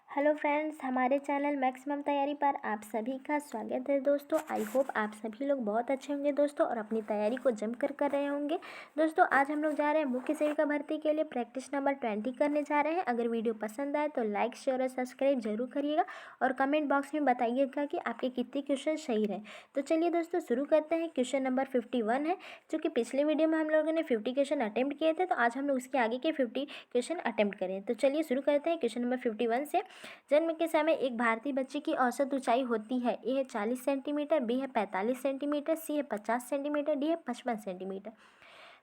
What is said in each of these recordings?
Hello friends, हमारे channel maximum तैयारी पर आप सभी का स्वागत है। दोस्तों, आई होप आप सभी लोग बहुत अच्छे होंगे दोस्तों और अपनी तैयारी को जमकर कर रहे होंगे। दोस्तों, आज हम लोग जा रहे हैं मुख्य सेविका भर्ती के लिए प्रैक्टिस नंबर 20 करने जा रहे हैं। अगर वीडियो पसंद आए तो लाइक, शेयर और सब्सक्राइब जरूर करिएगा और कमेंट बॉक्स में बताइएगा कि आपके कितने क्वेश्चन सही रहे। तो चलिए दोस्तों, शुरू करते हैं। क्वेश्चन नंबर 51 है, जो कि पिछले वीडियो में हम लोगों ने 50 क्वेश्चन अटेम्प्ट किए थे, तो आज हम लोग उसके आगे के 50 क्वेश्चन अटेम्प्ट करें। तो चलिए शुरू करते हैं क्वेश्चन नंबर 51 से। जन्म के समय एक भारतीय बच्चे की औसत ऊंचाई होती है। ए है 40 सेंटीमीटर, बी है 45 सेंटीमीटर, सी है 50 सेंटीमीटर, डी है 55 सेंटीमीटर।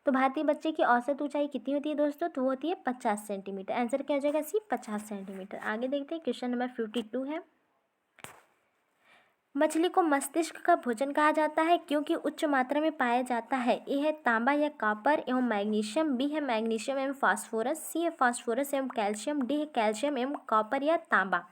तो भारतीय बच्चे की औसत ऊंचाई कितनी होती है दोस्तों? तो वो होती है 50 सेंटीमीटर। आंसर क्या हो जाएगा? सी, 50 सेंटीमीटर। आगे देखते हैं, क्वेश्चन नंबर 52 है। मछली को मस्तिष्क का भोजन कहा जाता है क्योंकि उच्च मात्रा में पाया जाता है। ए है तांबा या कॉपर एवं मैग्नीशियम, बी है मैग्नीशियम एवं फास्फोरस, सी है फास्फोरस एवं कैल्शियम, डी है कैल्शियम एवं कॉपर या तांबा।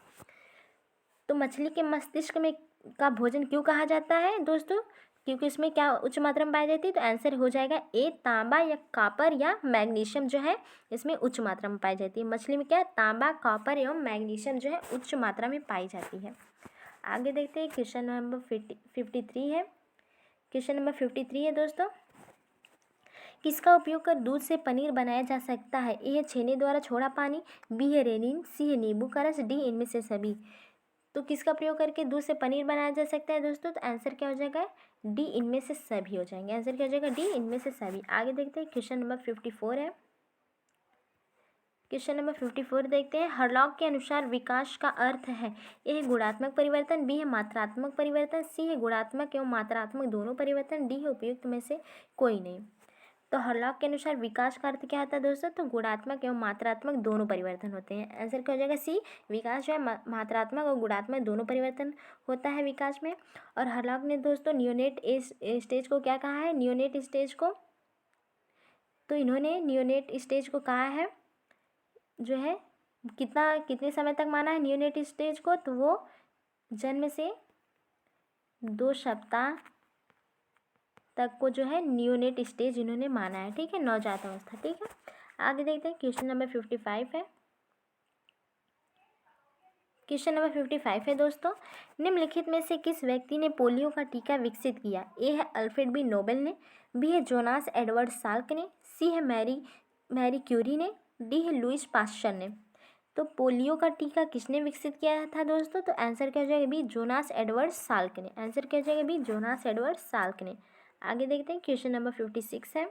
तो मछली के मस्तिष्क में का भोजन क्यों कहा जाता है दोस्तों? क्योंकि इसमें क्या उच्च मात्रा में पाई जाती है। तो आंसर हो जाएगा ए, तांबा या कॉपर या मैग्नीशियम जो है इसमें उच्च मात्रा में पाई जाती है। मछली में क्या है? तांबा, कॉपर एवं मैग्नीशियम जो है उच्च मात्रा में पाई जाती है। आगे देखते हैं, क्वेश्चन नंबर 53 है। क्वेश्चन नंबर 53 है दोस्तों। किसका उपयोग कर दूध से पनीर बनाया जा सकता है? ए है छेने द्वारा छोड़ा पानी, बी है रेनिन, सी है नींबू का रस, डी इनमें से सभी। तो किसका प्रयोग करके दूध से पनीर बनाया जा सकता है दोस्तों? तो आंसर क्या हो जाएगा? डी, इनमें से सभी हो जाएंगे। आंसर क्या हो जाएगा? डी, इनमें से सभी। आगे देखते हैं, क्वेश्चन नंबर 54 है। क्वेश्चन नंबर 54 देखते हैं। हरलॉक के अनुसार विकास का अर्थ है। ए है गुणात्मक परिवर्तन, बी है मात्रात्मक परिवर्तन, सी है गुणात्मक एवं मात्रात्मक दोनों परिवर्तन, डी है उपयुक्त में से कोई नहीं। तो हरलॉक के अनुसार विकास का अर्थ क्या होता है दोस्तों? तो गुणात्मक एवं मात्रात्मक दोनों परिवर्तन होते हैं। आंसर क्या हो जाएगा? सी, विकास जो है मात्रात्मक और गुणात्मक दोनों परिवर्तन होता है विकास में। और हरलॉक ने दोस्तों नियोनेट स्टेज को क्या कहा है? नियोनेट स्टेज को, तो इन्होंने नियोनेट स्टेज को कहा है जो है कितने समय तक माना है नियोनेट स्टेज को? तो वो जन्म से 2 सप्ताह तक को जो है नियोनेट स्टेज इन्होंने माना है। ठीक है, नवजात अवस्था। ठीक है, आगे देखते हैं, क्वेश्चन नंबर 55 है। क्वेश्चन नंबर 55 है दोस्तों। निम्नलिखित में से किस व्यक्ति ने पोलियो का टीका विकसित किया? ए है अल्फ्रेड बी नोबेल ने, बी है जोनास एडवर्ड साल्क ने, सी है मैरी क्यूरी ने, डी है लुइस पास्चर ने। तो पोलियो का टीका किसने विकसित किया था दोस्तों? तो आंसर क्या हो जाएगा? बी, जोनास एडवर्ड साल्क ने। आंसर क्या हो जाएगा? बी, जोनास एडवर्ड साल्क ने। आगे देखते हैं, क्वेश्चन नंबर 56 है।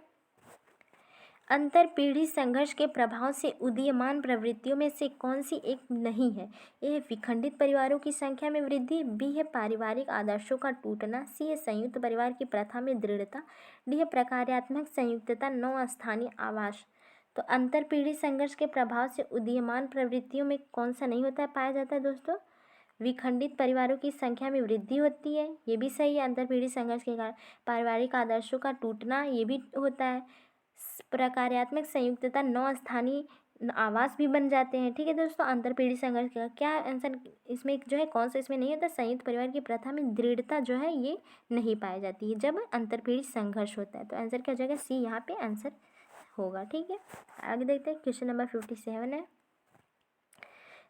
अंतर पीढ़ी संघर्ष के प्रभाव से उदीयमान प्रवृत्तियों में से कौन सी एक नहीं है? ए है विखंडित परिवारों की संख्या में वृद्धि, बी है पारिवारिक आदर्शों का टूटना, सी है संयुक्त परिवार की प्रथा में दृढ़ता, डी है प्रकार्यात्मक संयुक्तता, नौ स्थानीय आवास। तो अंतर पीढ़ी संघर्ष के प्रभाव से उदीयमान प्रवृत्तियों में कौन सा नहीं होता है, पाया जाता है दोस्तों? विखंडित परिवारों की संख्या में वृद्धि होती है, ये भी सही है। अंतर पीढ़ी संघर्ष के कारण पारिवारिक आदर्शों का टूटना, ये भी होता है। प्रकार्यात्मक संयुक्तता, 9 स्थानीय आवास भी बन जाते हैं। ठीक है दोस्तों, अंतर पीढ़ी संघर्ष का क्या आंसर इसमें जो है कौन सा इसमें नहीं होता? संयुक्त परिवार की प्रथा में दृढ़ता जो है ये नहीं पाई जाती है जब अंतर पीढ़ी संघर्ष होता है। तो आंसर क्या हो जाएगा? सी यहाँ पे आंसर होगा। ठीक है, आगे देखते हैं, क्वेश्चन नंबर 57 है।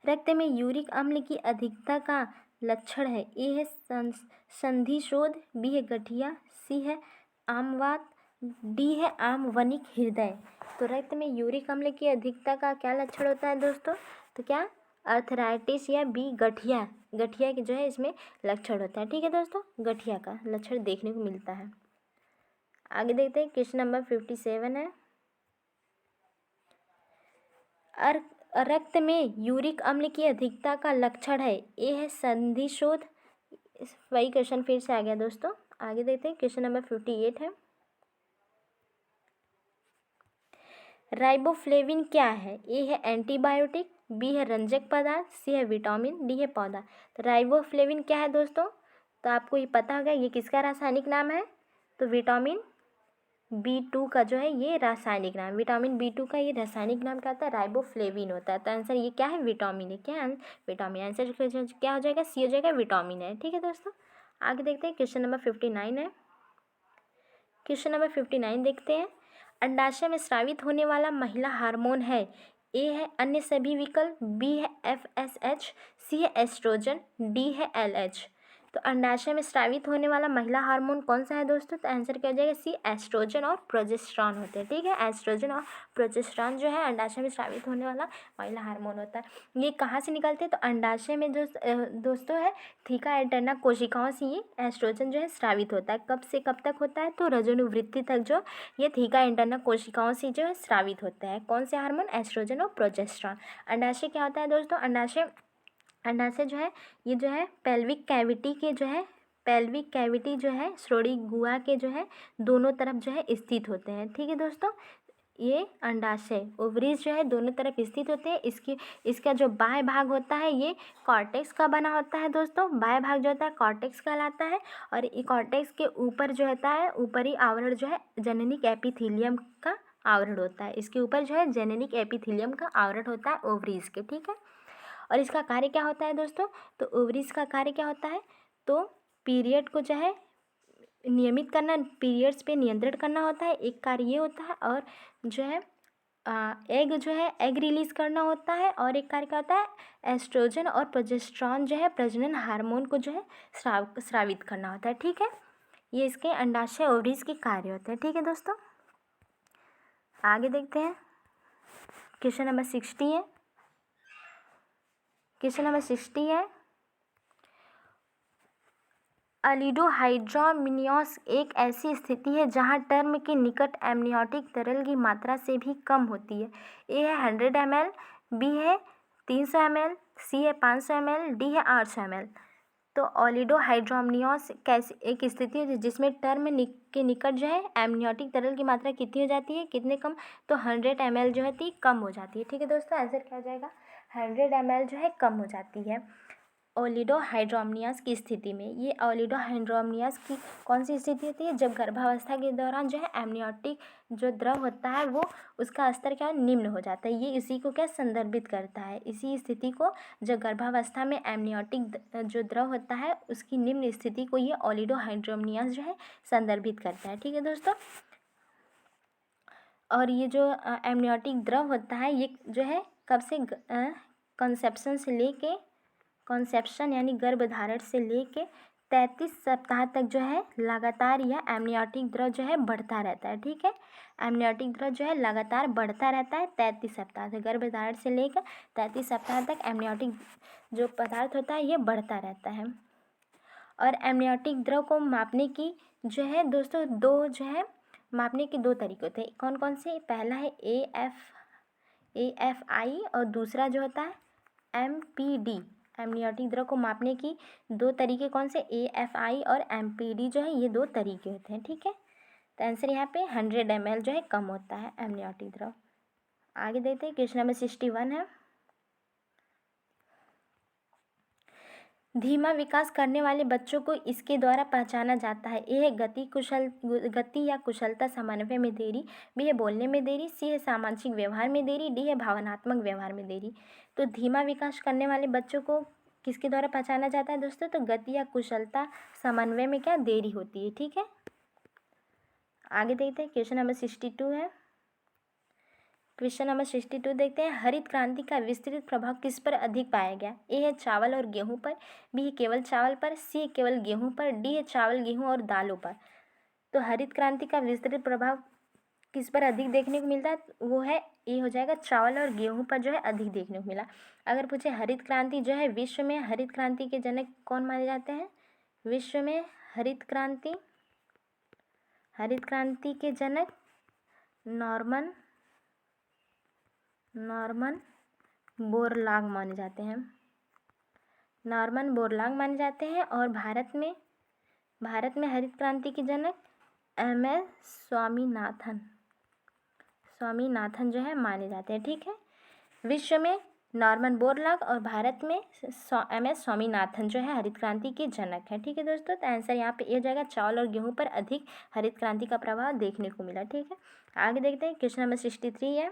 रक्त में यूरिक अम्ल की अधिकता का लक्षण है। ए है संधिशोथ, बी है गठिया, सी है आमवात, डी है आमवनिक हृदय। तो रक्त में यूरिक अम्ल की अधिकता का क्या लक्षण होता है दोस्तों? तो क्या अर्थराइटिस या बी गठिया, गठिया की जो है इसमें लक्षण होता है। ठीक है दोस्तों, गठिया का लक्षण देखने को मिलता है। आगे देखते हैं, क्वेश्चन नंबर 57 है। रक्त में यूरिक अम्ल की अधिकता का लक्षण है। ए है संधिशोथ, वही क्वेश्चन फिर से आ गया दोस्तों। आगे देखते हैं, क्वेश्चन नंबर 58 है। राइबोफ्लेविन क्या है? ए है एंटीबायोटिक, बी है रंजक पदार्थ, सी है विटामिन, डी है पौधा। तो राइबोफ्लेविन क्या है दोस्तों? तो आपको ये पता होगा ये किसका रासायनिक नाम है? तो विटामिन B2 का जो है ये रासायनिक नाम, विटामिन B2 का ये रासायनिक नाम क्या होता है? राइबोफ्लेविन होता है। तो आंसर ये क्या है? विटामिन है। क्या है? विटामिन। आंसर क्या हो जाएगा? सी हो जाएगा, विटामिन है। ठीक है दोस्तों, आगे देखते हैं, क्वेश्चन नंबर 59 है। क्वेश्चन नंबर 59 देखते हैं। अंडाशय में स्रावित होने वाला महिला हार्मोन है। ए है अन्य सभी विकल्प, बी है FSH, सी है एस्ट्रोजन, डी है LH। तो अंडाशय में स्रावित होने वाला महिला हार्मोन कौन सा है दोस्तों? तो आंसर क्या हो जाएगा? सी, एस्ट्रोजन और प्रोजेस्टेरॉन होते हैं। ठीक है, एस्ट्रोजन और प्रोजेस्टेरॉन जो है अंडाशय में स्रावित होने वाला महिला हार्मोन होता है। ये कहाँ से निकलते हैं? तो अंडाशय में जो दोस्तों है थीका एंटेना कोशिकाओं से ये एस्ट्रोजन जो है स्रावित होता है। कब से कब तक होता है? तो रजोनिवृत्ति तक जो ये थीका एंटेना कोशिकाओं से जो है स्रावित होता है। कौन से हार्मोन? एस्ट्रोजन और प्रोजेस्टेरॉन। अंडाशय क्या होता है दोस्तों? अंडाशय जो है ये जो है पेल्विक कैविटी जो है श्रोणि गुहा के जो है दोनों तरफ जो है स्थित होते हैं। ठीक है दोस्तों, ये अंडाशय ओवरीज जो है दोनों तरफ स्थित होते हैं। इसका जो बाह्य भाग होता है ये कॉर्टेक्स का बना होता है दोस्तों। बाह्य भाग जो होता है कॉर्टेक्स कहलाता है। और ये कॉर्टेक्स के ऊपर जो होता है ऊपरी आवरण जो है जेनेटिक एपिथेलियम का आवरण होता है। इसके ऊपर जो है जेनेटिक एपिथेलियम का आवरण होता है ओवरीज के। ठीक है, और इसका कार्य क्या होता है दोस्तों? तो ओवरीज का कार्य क्या होता है? तो पीरियड को जो है नियमित करना, पीरियड्स पे नियंत्रण करना होता है, एक कार्य ये होता है। और जो है एग रिलीज करना होता है। और एक कार्य क्या होता है? एस्ट्रोजन और प्रोजेस्टेरॉन जो है प्रजनन हार्मोन को जो है स्रावित करना होता है। ठीक है, ये इसके अंडाशय ओवरीज के कार्य होते हैं। ठीक है दोस्तों, आगे देखते हैं। क्वेश्चन नंबर 60 है। क्वेश्चन नंबर 60 है, ऑलिगोहाइड्रोमिनियोस एक ऐसी स्थिति है जहां टर्म के निकट एमनियोटिक तरल की मात्रा से भी कम होती है। ए है 100 ml, बी है 300 ml, सी है 500 ml, डी है 800 ml। तो ऑलिगोहाइड्रोमिनियोस कैसी एक स्थिति है जिसमें टर्म के निकट जो है एमनियोटिक तरल की मात्रा कितनी हो जाती है? कितने कम? तो 100 ml जो है कम हो जाती है। ठीक है दोस्तों, आंसर क्या हो जाएगा? 100 ml जो है कम हो जाती है ओलिडोहाइड्रोमिनियास की स्थिति में। ये ओलिडोहाइड्रोमिनियास की कौन सी स्थिति होती है? जब गर्भावस्था के दौरान जो है एमनियोटिक जो द्रव होता है वो उसका स्तर क्या निम्न हो जाता है। ये इसी को क्या संदर्भित करता है? इसी स्थिति को, जब गर्भावस्था में एमनियोटिक जो द्रव होता है उसकी निम्न स्थिति को ये ओलिडोहाइड्रोमिनियास जो है संदर्भित करता है। ठीक है दोस्तों, और ये जो एमनियोटिक द्रव होता है ये जो है कब से कॉन्सेप्शन यानी गर्भधारण से लेके 33 सप्ताह तक जो है लगातार यह एमनियोटिक द्रव जो है बढ़ता रहता है। ठीक है, एमनियोटिक द्रव जो है लगातार बढ़ता रहता है 33 सप्ताह तक। गर्भधारण से लेकर 33 सप्ताह तक एमनियोटिक जो पदार्थ होता है ये बढ़ता रहता है। और एमनियोटिक द्रव को मापने की जो है दोस्तों मापने के दो तरीके होते हैं। कौन कौन से? पहला है AFI और दूसरा जो होता है MPD। एमनियोटिक द्रव को मापने की दो तरीके कौन से? AFI और MPD जो है ये दो तरीके होते हैं। ठीक है, तो आंसर यहाँ पे 100 ml जो है कम होता है एमनियोटिक द्रव। आगे देखते हैं, क्वेश्चन नंबर 61 है। धीमा विकास करने वाले बच्चों को इसके द्वारा पहचाना जाता है। ए है गति या कुशलता समन्वय में देरी, बी है बोलने में देरी, सी है सामाजिक व्यवहार में देरी, डी है भावनात्मक व्यवहार में देरी। तो धीमा विकास करने वाले बच्चों को किसके द्वारा पहचाना जाता है दोस्तों? तो गति या कुशलता समन्वय में क्या देरी होती है। ठीक है, आगे देखते हैं, क्वेश्चन नंबर 62 है। क्वेश्चन नंबर 62 देखते हैं, हरित क्रांति का विस्तृत प्रभाव किस पर अधिक पाया गया? ए है चावल और गेहूं पर, बी है केवल चावल पर, सी है केवल गेहूं पर, डी है चावल गेहूं और दालों पर। तो हरित क्रांति का विस्तृत प्रभाव किस पर अधिक देखने को मिलता है? वो है ये हो जाएगा चावल और गेहूं पर जो है अधिक देखने को मिला। अगर पूछे हरित क्रांति जो है विश्व में हरित क्रांति के जनक कौन माने जाते हैं? विश्व में हरित क्रांति के जनक नॉर्मन बोरलॉग माने जाते हैं। नॉर्मन बोरलॉग माने जाते हैं। और भारत में हरित क्रांति के जनक MS स्वामीनाथन जो है माने जाते हैं। ठीक है, विश्व में नॉर्मन बोरलॉग और भारत में MS स्वामीनाथन जो है हरित क्रांति के जनक हैं। ठीक है दोस्तों, तो आंसर यहाँ पे ये जाएगा चावल और गेहूं पर अधिक हरित क्रांति का प्रभाव देखने को मिला। ठीक है, आगे देखते हैं, क्वेश्चन नंबर 63 है।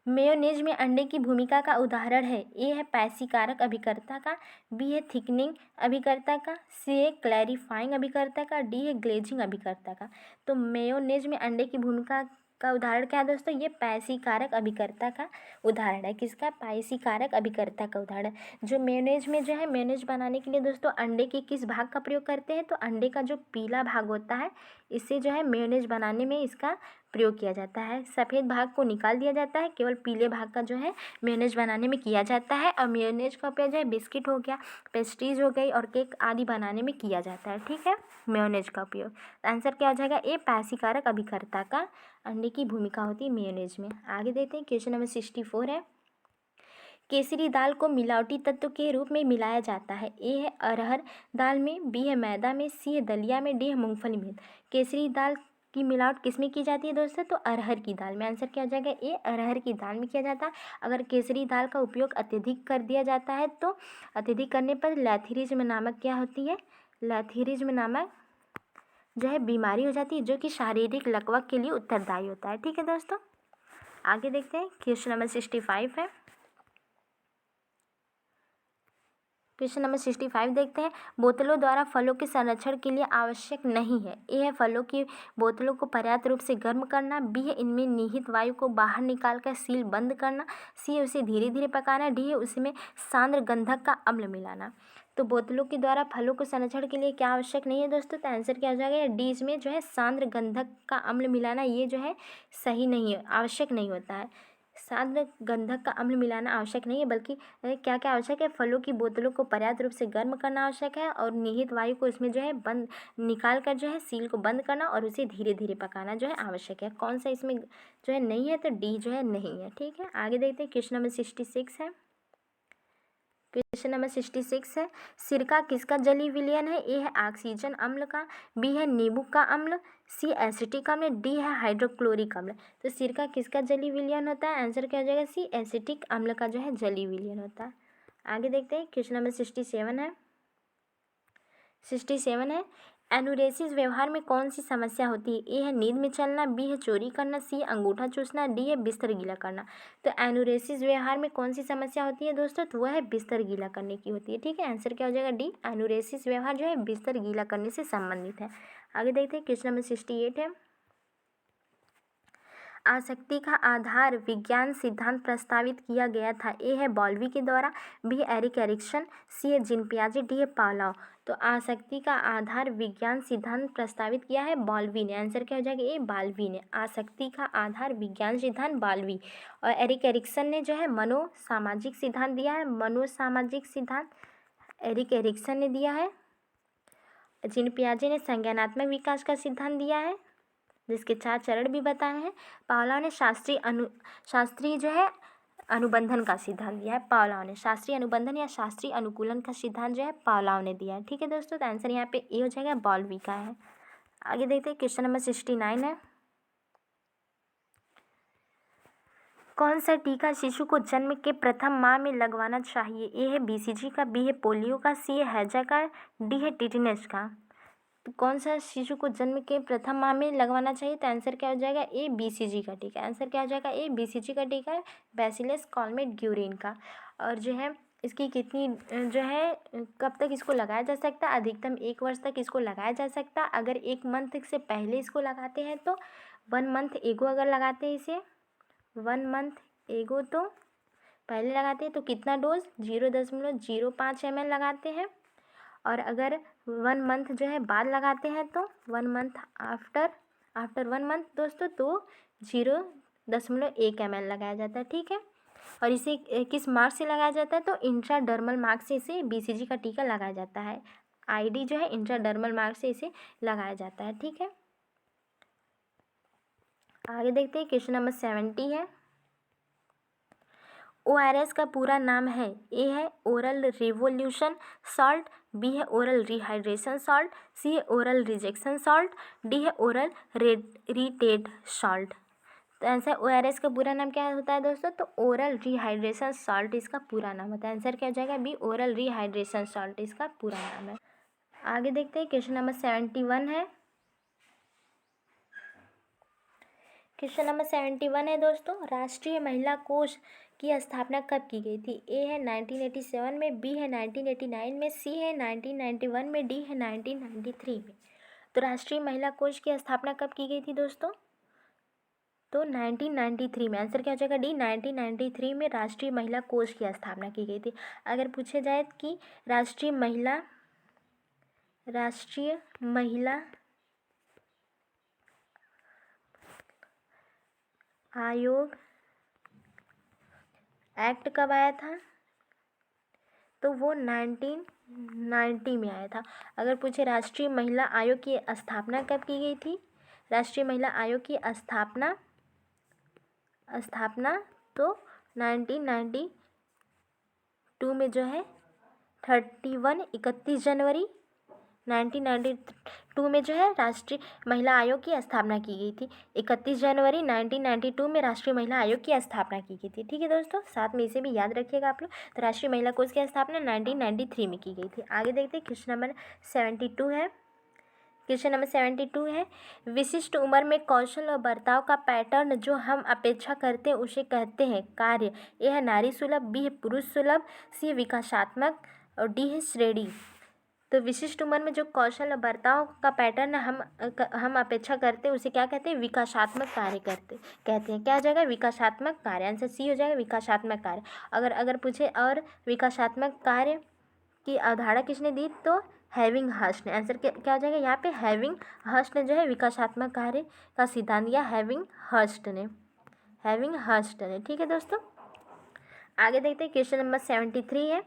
मेयोनेज में अंडे की भूमिका का उदाहरण है। ए है पैसीकारक अभिकर्ता का, बी है थिकनिंग अभिकर्ता का, सी है क्लैरिफाइंग अभिकर्ता का, डी है ग्लेजिंग अभिकर्ता का। तो मेयोनेज में अंडे की भूमिका का उदाहरण क्या है दोस्तों? ये पायसी कारक अभिकर्ता का उदाहरण है। किसका? पायसी कारक अभिकर्ता का उदाहरण। जो मेयोनेज में जो है, मेयोनेज बनाने के लिए दोस्तों अंडे के किस भाग का प्रयोग करते हैं? तो अंडे का जो पीला भाग होता है, इससे जो है मेयोनेज बनाने में इसका प्रयोग किया जाता है। सफ़ेद भाग को निकाल दिया जाता है, केवल पीले भाग का जो है मेयोनेज बनाने में किया जाता है। और मेयोनेज का उपयोग जो है बिस्किट हो गया, पेस्ट्रीज हो गई और केक आदि बनाने में किया जाता है। ठीक है, मेयोनेज का उपयोग। आंसर क्या हो जाएगा? ए, पायसी कारक अभिकर्ता का अंडे की भूमिका होती है मेयोनेज में। आगे देखते हैं, क्वेश्चन नंबर 64 है। केसरी दाल को मिलावटी तत्व के रूप में मिलाया जाता है। ए है अरहर दाल में, बी है मैदा में, सी है दलिया में, डी है मूंगफली में। केसरी दाल की मिलावट किस में की जाती है दोस्तों? तो अरहर की दाल में। आंसर क्या हो जाएगा? ए, अरहर की दाल में किया जाता है। अगर केसरी दाल का उपयोग अत्यधिक कर दिया जाता है तो अत्यधिक करने पर लैथीरिज्म नामक क्या होती है? लैथीरिज्म नामक जो है बीमारी हो जाती है, जो कि शारीरिक लकवा के लिए उत्तरदायी होता है। ठीक है दोस्तों, आगे देखते हैं, क्वेश्चन नंबर 65 है। क्वेश्चन नंबर 65 देखते हैं। बोतलों द्वारा फलों के संरक्षण के लिए आवश्यक नहीं है। ए है फलों की बोतलों को पर्याप्त रूप से गर्म करना, बी है इनमें निहित वायु को बाहर निकालकर सील बंद करना, सी है उसे धीरे धीरे पकाना, डी है उसमें सांद्र गंधक का अम्ल मिलाना। तो बोतलों के द्वारा फलों को संरक्षण के लिए क्या आवश्यक नहीं है दोस्तों? तो आंसर क्या हो जाएगा? डी, इसमें जो है सांद्र गंधक का अम्ल मिलाना, ये जो है सही नहीं है, आवश्यक नहीं होता है। सांद्र गंधक का अम्ल मिलाना आवश्यक नहीं है, बल्कि क्या क्या आवश्यक है? फलों की बोतलों को पर्याप्त रूप से गर्म करना आवश्यक है और निहित वायु को इसमें जो है बंद निकाल कर जो है सील को बंद करना और उसे धीरे धीरे पकाना जो है आवश्यक है। कौन सा इसमें जो है नहीं है? तो डी जो है नहीं है। ठीक है, आगे देखते हैं, क्वेश्चन नंबर 66 है। क्वेश्चन नंबर 66 है। सिरका किसका जलीय विलयन है? ए है ऑक्सीजन अम्ल का, बी है नींबू का अम्ल, सी एसिटिक अम्ल, डी है हाइड्रोक्लोरिक अम्ल। तो सिरका किसका जलीय विलयन होता है? आंसर क्या हो जाएगा? सी, एसिटिक अम्ल का जो है जलीय विलयन होता है। आगे देखते हैं, क्वेश्चन नंबर 67 है। 67 है। एनुरेसिस व्यवहार में कौन सी समस्या होती है? ए है नींद में चलना, बी है चोरी करना, सी अंगूठा चूसना, डी है बिस्तर गीला करना। तो एनुरेसिस व्यवहार में कौन सी समस्या होती है दोस्तों? तो वह है बिस्तर गीला करने की होती है। ठीक है, आंसर क्या हो जाएगा? डी, एनुरेसिस व्यवहार जो है बिस्तर गीला करने से संबंधित है। आगे देखते हैं, क्वेश्चन नंबर 68 है। आसक्ति का आधार विज्ञान सिद्धांत प्रस्तावित किया गया था। ए है बॉल्वी के द्वारा, बी है एरिक एरिक्सन, सी है जीन पियाजे, डी है पावलोव। तो आसक्ति का आधार विज्ञान सिद्धांत प्रस्तावित किया है बॉल्वी ने। आंसर क्या हो जाएगा? ए, बाल्वी ने। आसक्ति का आधार विज्ञान सिद्धांत बाल्वी। और एरिक एरिक्सन ने जो है मनोसामाजिक सिद्धांत दिया है। मनोसामाजिक सिद्धांत एरिक एरिक्सन ने दिया है। जीन पियाजे ने संज्ञानात्मक विकास का सिद्धांत दिया है, जिसके 4 चरण भी बताए हैं। पावलोव ने शास्त्रीय जो है अनुबंधन का सिद्धांत दिया है। पावलोव ने शास्त्रीय अनुबंधन या शास्त्रीय अनुकूलन का सिद्धांत जो है पावलोव ने दिया है। ठीक है दोस्तों, तो आंसर यहाँ पे ए हो जाएगा, बॉल्वी का है। आगे देखते हैं, क्वेश्चन नंबर 69 है। कौन सा टीका शिशु को जन्म के प्रथम माह में लगवाना चाहिए? ए है BCG का, बी है पोलियो का, सी है हैजा का, डी है टिटेनस का। तो कौन सा शिशु को जन्म के प्रथम माह में लगवाना चाहिए? तो आंसर क्या हो जाएगा? ए, BCG का टीका। आंसर क्या हो जाएगा? ए, BCG का टीका है, बैसिलस कॉलमेट-ग्यूरेन का। और जो है इसकी कितनी जो है कब तक इसको लगाया जा सकता है? अधिकतम 1 वर्ष तक इसको लगाया जा सकता है। अगर 1 मंथ से पहले इसको लगाते हैं तो 1 मंथ एगो अगर लगाते हैं इसे 1 मंथ एगो तो पहले लगाते हैं तो कितना डोज? 0.05 ml लगाते हैं। और अगर 1 मंथ जो है बाद लगाते हैं तो 1 मंथ आफ्टर 1 मंथ दोस्तों तो 0.1 ml लगाया जाता है। ठीक है, और इसे किस मार्क से लगाया जाता है? तो इंट्राडर्मल मार्क से इसे BCG का टीका लगाया जाता है। ID जो है इंट्राडर्मल मार्क से इसे लगाया जाता है। ठीक है, आगे देखते हैं, क्वेश्चन नंबर 70 है। ORS का पूरा नाम है? ए है ओरल रिवोल्यूशन सॉल्ट, बी है ओरल रिहाइड्रेशन सॉल्ट, सी है ओरल रिजेक्शन सॉल्ट, डी है ओरल रिटेड सॉल्ट। तो आंसर ORS का पूरा नाम क्या होता है दोस्तों? तो ओरल रिहाइड्रेशन सॉल्ट इसका पूरा नाम होता है। आंसर क्या हो जाएगा? बी, ओरल रिहाइड्रेशन सॉल्ट इसका पूरा नाम है। आगे देखते हैं, क्वेश्चन नंबर 71 है। क्वेश्चन नंबर 71 है दोस्तों। राष्ट्रीय महिला कोष की स्थापना कब की गई थी? ए है 1987 में, बी है 1989 में, सी है 1991 में, डी है 1993 में। तो राष्ट्रीय महिला कोष की स्थापना कब की गई थी दोस्तों? तो 1993 में, आंसर क्या हो जाएगा डी, 1993 में राष्ट्रीय महिला कोष की स्थापना की गई थी। अगर पूछे जाए कि राष्ट्रीय महिला आयोग एक्ट कब आया था, तो वो 1990 में आया था। अगर पूछे राष्ट्रीय महिला आयोग की स्थापना कब की गई थी, राष्ट्रीय महिला आयोग की स्थापना तो 1992 में जो है 31 जनवरी 1992 में जो है राष्ट्रीय महिला आयोग की स्थापना की गई थी। 31 जनवरी 1992 में राष्ट्रीय महिला आयोग की स्थापना की गई थी। ठीक है दोस्तों, साथ में इसे भी याद रखिएगा आप लोग। तो राष्ट्रीय महिला कोष की स्थापना 1993 में की गई थी। आगे देखते हैं, क्वेश्चन नंबर 72 है। क्वेश्चन नंबर 72 है, विशिष्ट उम्र में कौशल और बर्ताव का पैटर्न जो हम अपेक्षा करते हैं उसे कहते हैं कार्य। ए है नारी सुलभ, बी है पुरुष सुलभ, सी है विकासात्मक और डी है श्रेणी। तो विशिष्ट उम्र में जो कौशल और बर्ताव का पैटर्न हम अपेक्षा करते हैं उसे क्या कहते हैं, विकासात्मक कार्य कहते हैं। क्या हो जाएगा, विकासात्मक कार्य। आंसर सी हो जाएगा, विकासात्मक कार्य। अगर पूछे और विकासात्मक कार्य की अवधारणा किसने दी, तो हैविंग हर्स्ट ने। आंसर क्या हो जाएगा यहाँ पे, हैविंग हर्स्ट ने जो है विकासात्मक कार्य का सिद्धांत दिया, हैविंग हर्स्ट ने। ठीक है दोस्तों, आगे देखते हैं, क्वेश्चन नंबर 73 है।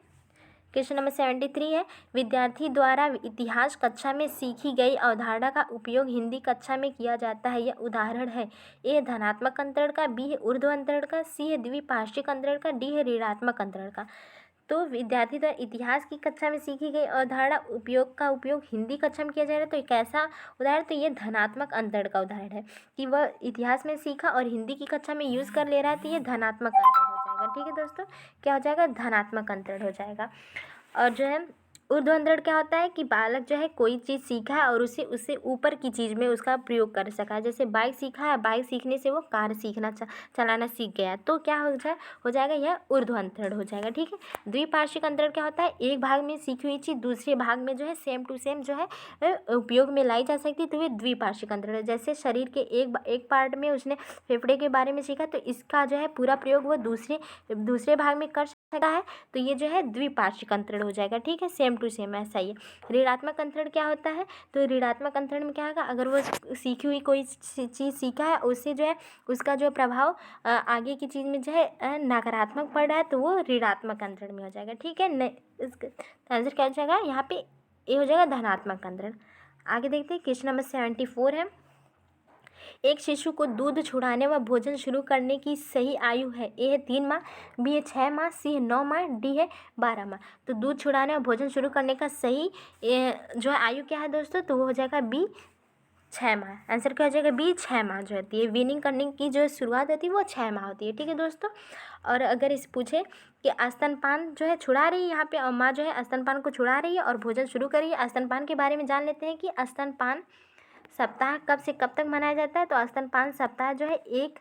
क्वेश्चन नंबर 73 है, विद्यार्थी द्वारा इतिहास कक्षा में सीखी गई अवधारणा का उपयोग हिंदी कक्षा में किया जाता है। यह उदाहरण है, ए धनात्मक अंतरण का, बी है ऊर्ध्व अंतरण का, सी है द्विपार्श्विक अंतरण का, डी है ऋणात्मक अंतरण का। तो विद्यार्थी द्वारा इतिहास की कक्षा में सीखी गई अवधारणा का उपयोग हिंदी कक्षा में किया जा रहा है, तो एक ऐसा उदाहरण, तो ये धनात्मक अंतरण का उदाहरण है कि वह इतिहास में सीखा और हिंदी की कक्षा में यूज़ कर ले रहा है, तो ये धनात्मक अंतरण हो जाएगा। ठीक है दोस्तों, क्या हो जाएगा, धनात्मक अंतरण हो जाएगा। और जो है ऊर्ध्व अंतरण क्या होता है कि बालक जो है कोई चीज़ सीखा है और उससे ऊपर की चीज़ में उसका प्रयोग कर सका है। जैसे बाइक सीखा है, बाइक सीखने से वो कार चलाना सीख गया, तो क्या हो जाएगा, यह ऊर्ध्व अंतरण हो जाएगा। ठीक है। द्विपार्श्विक अंतरण क्या होता है, एक भाग में सीखी हुई चीज़ दूसरे भाग में जो है सेम टू सेम जो है उपयोग में लाई जा सकती है, तो ये द्विपार्श्विक अंतरण है। जैसे शरीर के एक पार्ट में उसने फेफड़े के बारे में सीखा, तो इसका जो है पूरा प्रयोग वो दूसरे भाग में कर सकता है, तो ये जो है द्विपार्श्विक अंतरण हो जाएगा। ठीक है, सेम टू सेम ऐसा ही है। ऋणात्मक अंतरण क्या होता है, तो ऋणात्मक अंतरण में क्या होगा, अगर वो सीखी हुई कोई चीज़ सीखा है, उससे जो है उसका जो प्रभाव आगे की चीज़ में जो है नकारात्मक पड़ रहा है, तो वो ऋणात्मक अंतरण में हो जाएगा। ठीक है, इसका आंसर क्या हो जाएगा यहाँ पे, ये हो जाएगा धनात्मक अंतरण। आगे देखते हैं, क्वेश्चन नंबर 74 है, एक शिशु को दूध छुड़ाने व भोजन शुरू करने की सही आयु है, ए है 3 माह, बी है 6 माह, सी है 9 माह, डी है 12 माह। तो दूध छुड़ाने और भोजन शुरू करने का सही जो है आयु क्या है दोस्तों, तो वो हो जाएगा बी 6 माह। आंसर क्या हो जाएगा, बी 6 माह जो होती है, वीनिंग करने की जो शुरुआत होती है वो 6 माह होती है। ठीक है दोस्तों, और अगर इस पूछे कि स्तनपान जो है छुड़ा रही है यहाँ पे, और माँ जो है स्तनपान को छुड़ा रही है और भोजन शुरू करी है, स्तनपान के बारे में जान लेते हैं कि स्तनपान सप्ताह कब से कब तक मनाया जाता है। तो स्तनपान सप्ताह जो है 1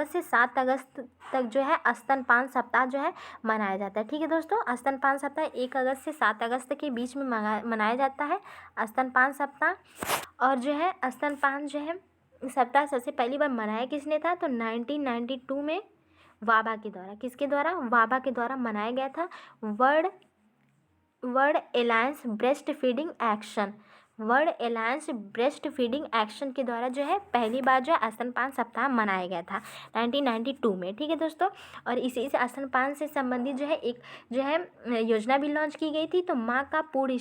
से 7 अगस्त तक जो है स्तनपान सप्ताह जो है मनाया जाता है। ठीक है दोस्तों, स्तनपान सप्ताह 1 अगस्त से 7 अगस्त के बीच में मनाया जाता है स्तनपान सप्ताह। और जो है स्तनपान जो है सप्ताह सबसे पहली बार मनाया किसने था, तो 1992 में वाबा के द्वारा, किसके द्वारा, वाबा के द्वारा मनाया गया था। World alliance breast feeding action, world alliance breast feeding action के द्वारा जो है पहली बार जो है स्तनपान सप्ताह मनाया गया था 1992 में। ठीक है दोस्तों, और इसी से स्तनपान से संबंधित जो है एक जो है योजना भी लॉन्च की गई थी, तो माँ का पूर्ण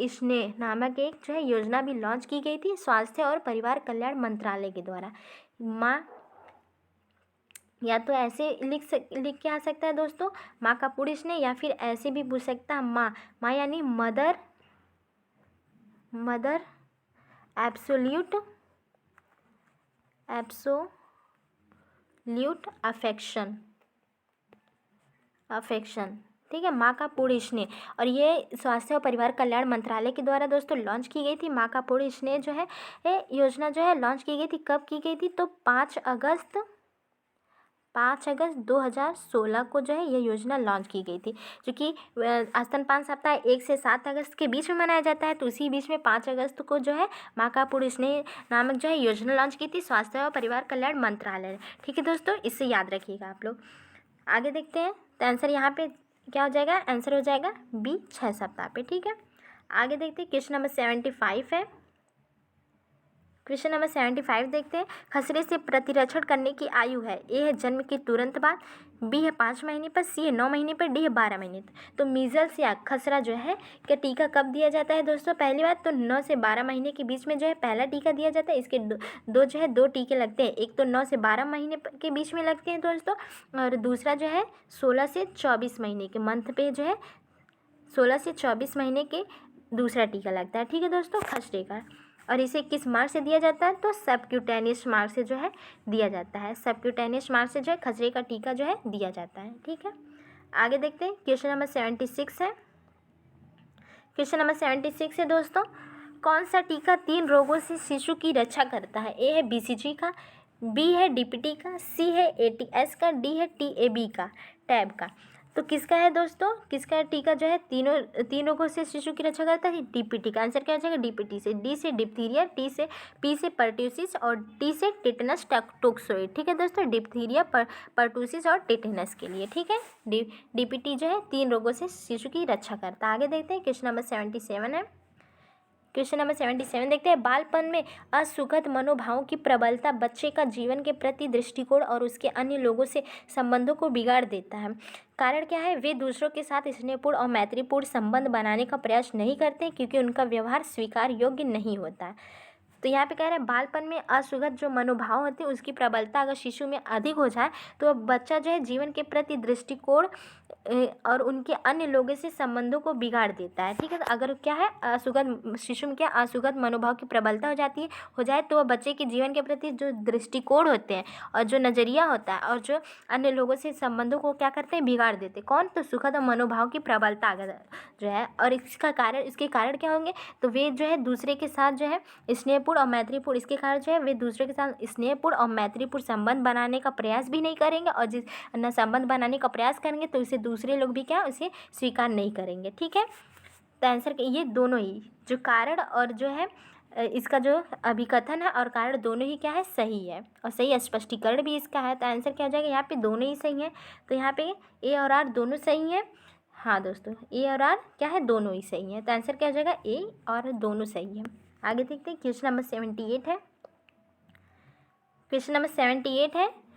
स्नेह नामक एक जो है योजना भी लॉन्च की गई थी स्वास्थ्य और परिवार कल्याण मंत्रालय के द्वारा। माँ या तो ऐसे लिख के आ सकता है दोस्तों, माँ का पूर्ण स्नेह, या फिर ऐसे भी पूछ सकता है माँ यानी मदर एब्सोल्यूट अफेक्शन। ठीक है, माँ का पूर्ण स्नेह, और ये स्वास्थ्य और परिवार कल्याण मंत्रालय के द्वारा दोस्तों लॉन्च की गई थी। माँ का पूर्ण स्नेह जो है योजना जो है लॉन्च की गई थी, कब की गई थी, तो 5 5 अगस्त 2016 को जो है यह योजना लॉन्च की गई थी। क्योंकि स्तनपान सप्ताह 1 से 7 अगस्त के बीच में मनाया जाता है, तो उसी बीच में 5 अगस्त को जो है माँ का पूर्ण स्नेह नामक जो है योजना लॉन्च की थी स्वास्थ्य और परिवार कल्याण मंत्रालय ने। ठीक है दोस्तों, इससे याद रखिएगा आप लोग। आगे देखते हैं, तो आंसर यहाँ पे क्या हो जाएगा, आंसर हो जाएगा बी 6 सप्ताह पे। ठीक है, आगे देखते हैं, क्वेश्चन नंबर 75 है। क्वेश्चन नंबर 75 देखते हैं, खसरे से प्रतिरक्षण करने की आयु है, ए है जन्म के तुरंत बाद, बी है 5 महीने पर, सी है 9 महीने पर, डी है 12 महीने तक। तो मीजल्स या खसरा जो है क्या टीका कब दिया जाता है दोस्तों? पहली बात तो 9 से 12 महीने के बीच में जो है पहला टीका दिया जाता है। इसके दो टीके लगते हैं, एक तो 9 से 12 महीने के बीच में लगते हैं दोस्तों, और दूसरा जो है 16 से 24 महीने के मंथ पे जो है 16 से 24 महीने के दूसरा टीका लगता है। ठीक है दोस्तों, खसरे का। और इसे किस मार्ग से दिया जाता है? तो सबक्यूटेनियस मार्ग से जो है दिया जाता है। सबक्यूटेनियस मार्ग से जो है खसरे का टीका जो है दिया जाता है। ठीक है, आगे देखते हैं, क्वेश्चन नंबर 76 है। क्वेश्चन नंबर 76 है दोस्तों, कौन सा टीका 3 रोगों से शिशु की रक्षा करता है? ए है BCG का, बी है DPT का, सी है ATS का, डी है TAB का, टैब का। तो किसका है दोस्तों, किसका टीका जो है तीन रोगों से शिशु की रक्षा करता है? DPT का। आंसर क्या हो जाएगा? DPT से। डी से डिप्थीरिया, पी से पर्ट्यूसिस और टी से टिटनस टोक्सोइड। ठीक है दोस्तों, डिप्थीरिया, पर्ट्यूसिस और टिटनस के लिए। ठीक है, DPT जो है 3 रोगों से शिशु की रक्षा करता है। आगे देखते हैं, क्वेश्चन नंबर 77 है। क्वेश्चन नंबर 77 देखते हैं, बालपन में असुखद मनोभावों की प्रबलता बच्चे का जीवन के प्रति दृष्टिकोण और उसके अन्य लोगों से संबंधों को बिगाड़ देता है। कारण क्या है? वे दूसरों के साथ स्नेहपूर्ण और मैत्रीपूर्ण संबंध बनाने का प्रयास नहीं करते क्योंकि उनका व्यवहार स्वीकार योग्य नहीं होता है। तो यहाँ पे कह रहे हैं बालपन में असुखद जो मनोभाव होते हैं उसकी प्रबलता अगर शिशु में अधिक हो जाए तो बच्चा जो है जीवन के प्रति दृष्टिकोण और उनके अन्य लोगों से संबंधों को बिगाड़ देता है। ठीक है, तो अगर क्या है असुखद शिशु में क्या असुखद मनोभाव की प्रबलता हो जाए तो वह बच्चे के जीवन के प्रति जो दृष्टिकोण होते हैं और जो नज़रिया होता है और जो अन्य लोगों से संबंधों को क्या करते हैं, बिगाड़ देते हैं। कौन? तो सुखद मनोभाव की प्रबलता अगर जो है, और इसके कारण क्या होंगे? तो वे जो है दूसरे के साथ जो है स्नेहपूर्ण और मैत्रीपूर्ण, इसके कारण जो है वे दूसरे के साथ स्नेहपूर्ण और मैत्रीपूर्ण संबंध बनाने का प्रयास भी नहीं करेंगे, और जिस न संबंध बनाने का प्रयास करेंगे तो इसे दूसरे लोग भी क्या उसे स्वीकार नहीं करेंगे। ठीक है, तो आंसर ये दोनों ही जो कारण और जो है इसका जो अभिकथन है और कारण दोनों ही क्या है, सही है, और सही स्पष्टीकरण भी इसका है। तो आंसर क्या हो जाएगा? यहाँ पे दोनों ही सही है। तो यहाँ पे ए और आर दोनों सही है। हाँ दोस्तों, ए और आर क्या है, दोनों ही सही है। तो आंसर क्या हो जाएगा? ए और दोनों सही है। आगे देखते हैं, क्वेश्चन नंबर 78 है। क्वेश्चन नंबर 78 है,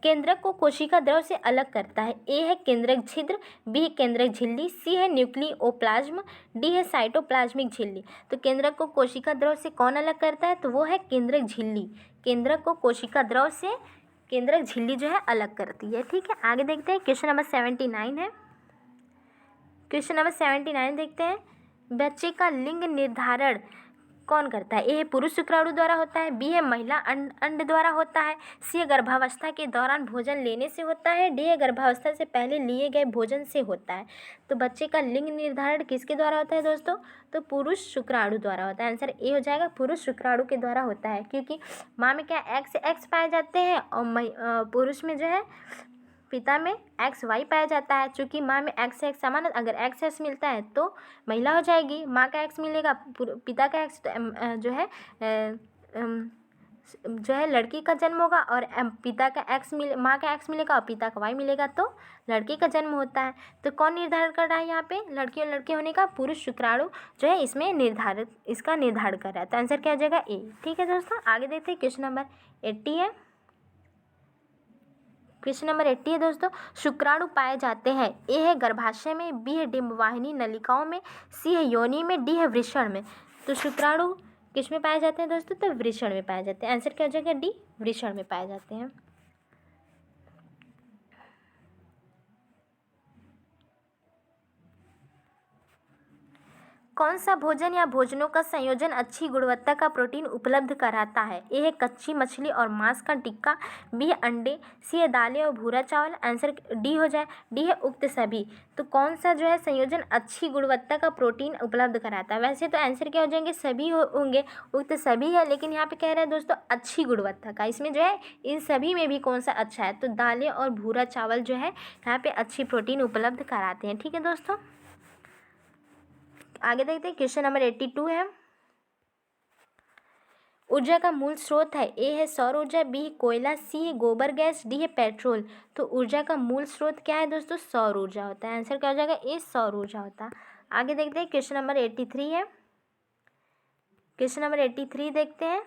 केंद्रक को कोशिका द्रव से अलग करता है। ए है केंद्रक छिद्र, बी है केंद्रक झिल्ली, सी है न्यूक्लियोप्लाज्म, डी है साइटोप्लाज्मिक झिल्ली। तो केंद्रक को कोशिका द्रव से कौन अलग करता है? तो वो है केंद्रक झिल्ली। केंद्रक को कोशिका द्रव से केंद्रक झिल्ली जो है अलग करती है। ठीक है, आगे देखते हैं, क्वेश्चन नंबर 79 है। क्वेश्चन नंबर 79 देखते हैं, बच्चे का लिंग निर्धारण कौन करता है? ए है पुरुष शुक्राणु द्वारा होता है, बी है महिला अंड द्वारा होता है, सी है गर्भावस्था के दौरान भोजन लेने से होता है, डी है गर्भावस्था से पहले लिए गए भोजन से होता है। तो बच्चे का लिंग निर्धारण किसके द्वारा होता है दोस्तों? तो पुरुष शुक्राणु द्वारा होता है। आंसर ए हो जाएगा, पुरुष शुक्राणु के द्वारा होता है, क्योंकि माँ में क्या एक्स पाए जाते हैं और पुरुष में जो है पिता में XY पाया जाता है। चूँकि माँ में X से X समान है, अगर XX मिलता है तो महिला हो जाएगी, माँ का X मिलेगा, पिता का X जो है लड़की का जन्म होगा, और माँ का X मिलेगा और पिता का Y मिलेगा तो लड़के का जन्म होता है। तो कौन निर्धारण कर रहा है यहाँ पे? लड़की और लड़के होने का पुरुष शुक्राणु जो है इसमें इसका निर्धारण कर रहा है। तो आंसर क्या हो जाएगा? ए। ठीक है दोस्तों, आगे देखते हैं, क्वेश्चन नंबर 80 है। क्वेश्चन नंबर 80 है दोस्तों, शुक्राणु पाए जाते हैं। ए है गर्भाशय में, बी है डिंबवाहिनी नलिकाओं में, सी है योनि में, डी है वृषण में। तो शुक्राणु किस में पाए जाते हैं दोस्तों? तो वृषण में पाए जाते हैं। आंसर क्या हो जाएगा? डी, वृषण में पाए जाते हैं। कौन सा भोजन या भोजनों का संयोजन अच्छी गुणवत्ता का प्रोटीन उपलब्ध कराता है? ए है कच्ची मछली और मांस का टिक्का, बी है अंडे, सी है दालें और भूरा चावल। आंसर डी हो जाए, डी है उक्त सभी। तो कौन सा जो है संयोजन अच्छी गुणवत्ता का प्रोटीन उपलब्ध कराता है? वैसे तो आंसर क्या हो जाएंगे, सभी होंगे, उक्त सभी है, लेकिन यहाँ पे कह रहे हैं दोस्तों अच्छी गुणवत्ता का। इसमें जो है इन सभी में भी कौन सा अच्छा है? तो दालें और भूरा चावल जो है यहाँ पे अच्छी प्रोटीन उपलब्ध कराते हैं। ठीक है दोस्तों, आगे देखते हैं। क्वेश्चन नंबर 82 है, ऊर्जा का मूल स्रोत है। ए है सौर ऊर्जा, बी है कोयला, सी है गोबर गैस, डी है पेट्रोल। तो ऊर्जा का मूल स्रोत क्या है दोस्तों? सौर ऊर्जा होता है। आंसर क्या हो जाएगा? ए सौर ऊर्जा होता है। आगे देखते हैं। क्वेश्चन नंबर 83 है, क्वेश्चन नंबर 83 देखते हैं।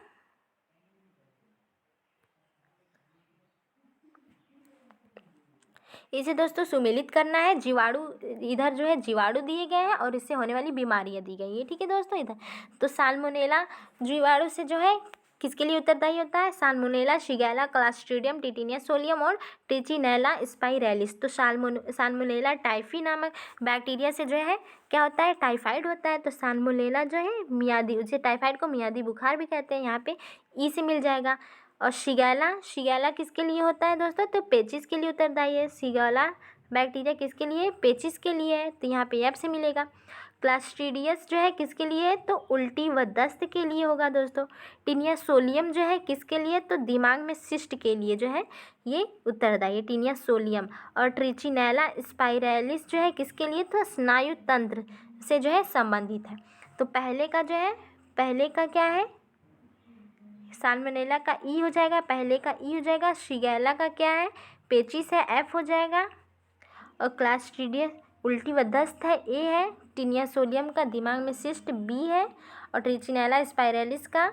इसे दोस्तों सुमेलित करना है। जीवाणु, इधर जो है जीवाणु दिए गए हैं और इससे होने वाली बीमारियां दी गई है। ठीक है दोस्तों, इधर तो साल्मोनेला जीवाणु से जो है किसके लिए उत्तरदायी होता है? Salmonella, Shigella, Clostridium, titania solium और ट्रिचिनेला स्पाइरेलिस। तो साल्मोनेला टाइफी नामक बैक्टीरिया से जो है क्या होता है? टाइफाइड होता है। तो साल्मोनेला जो है मियादी, उसे टाइफाइड को मियादी बुखार भी कहते हैं, यहाँ पे ई से मिल जाएगा। और शिगेला किसके लिए होता है दोस्तों? तो पेचिस के लिए उत्तरदायी है। शिगेला बैक्टीरिया किसके लिए? पेचिस के लिए है, तो यहाँ पे एफ से मिलेगा। क्लॉस्ट्रीडियस जो है किसके लिए? तो उल्टी व दस्त के लिए होगा दोस्तों। टीनिया सोलियम जो है किसके लिए? तो दिमाग में सिस्ट के लिए जो है ये उत्तरदायी है, टीनिया सोलियम। और ट्रिचिनेला स्पाइरेलिस जो है किसके लिए? तो स्नायु तंत्र से जो है संबंधित है। तो पहले का जो है, पहले का क्या है? साल्मोनेला का ई हो जाएगा, पहले का ई हो जाएगा। शिगेला का क्या है? पेचिस है, एफ हो जाएगा। और क्लॉस्ट्रीडियस उल्टी व दस्त है, ए है। टीनिया सोलियम का दिमाग में सिस्ट, बी है। और ट्रिचिनेला स्पाइरेलिस का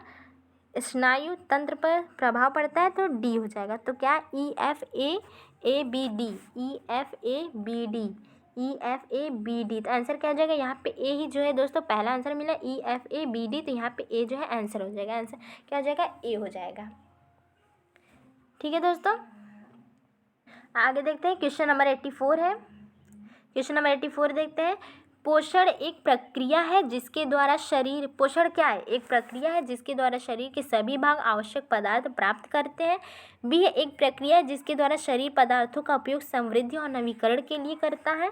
स्नायु तंत्र पर प्रभाव पड़ता है, तो डी हो जाएगा। तो क्या? E F A B D, E F A B D, E F A B D. तो आंसर क्या हो जाएगा? यहाँ पे ए ही जो है दोस्तों पहला आंसर मिला, E F A B D. तो यहाँ पे ए जो है आंसर हो जाएगा। आंसर क्या हो जाएगा? ए हो जाएगा। ठीक है दोस्तों, आगे देखते हैं। क्वेश्चन नंबर 84 है, क्वेश्चन नंबर 84 देखते हैं। पोषण एक प्रक्रिया है जिसके द्वारा शरीर, पोषण क्या है? एक प्रक्रिया है जिसके द्वारा शरीर के सभी भाग आवश्यक पदार्थ प्राप्त करते हैं। बी है एक प्रक्रिया है जिसके द्वारा शरीर पदार्थों का उपयोग समृद्धि और नवीकरण के लिए करता है।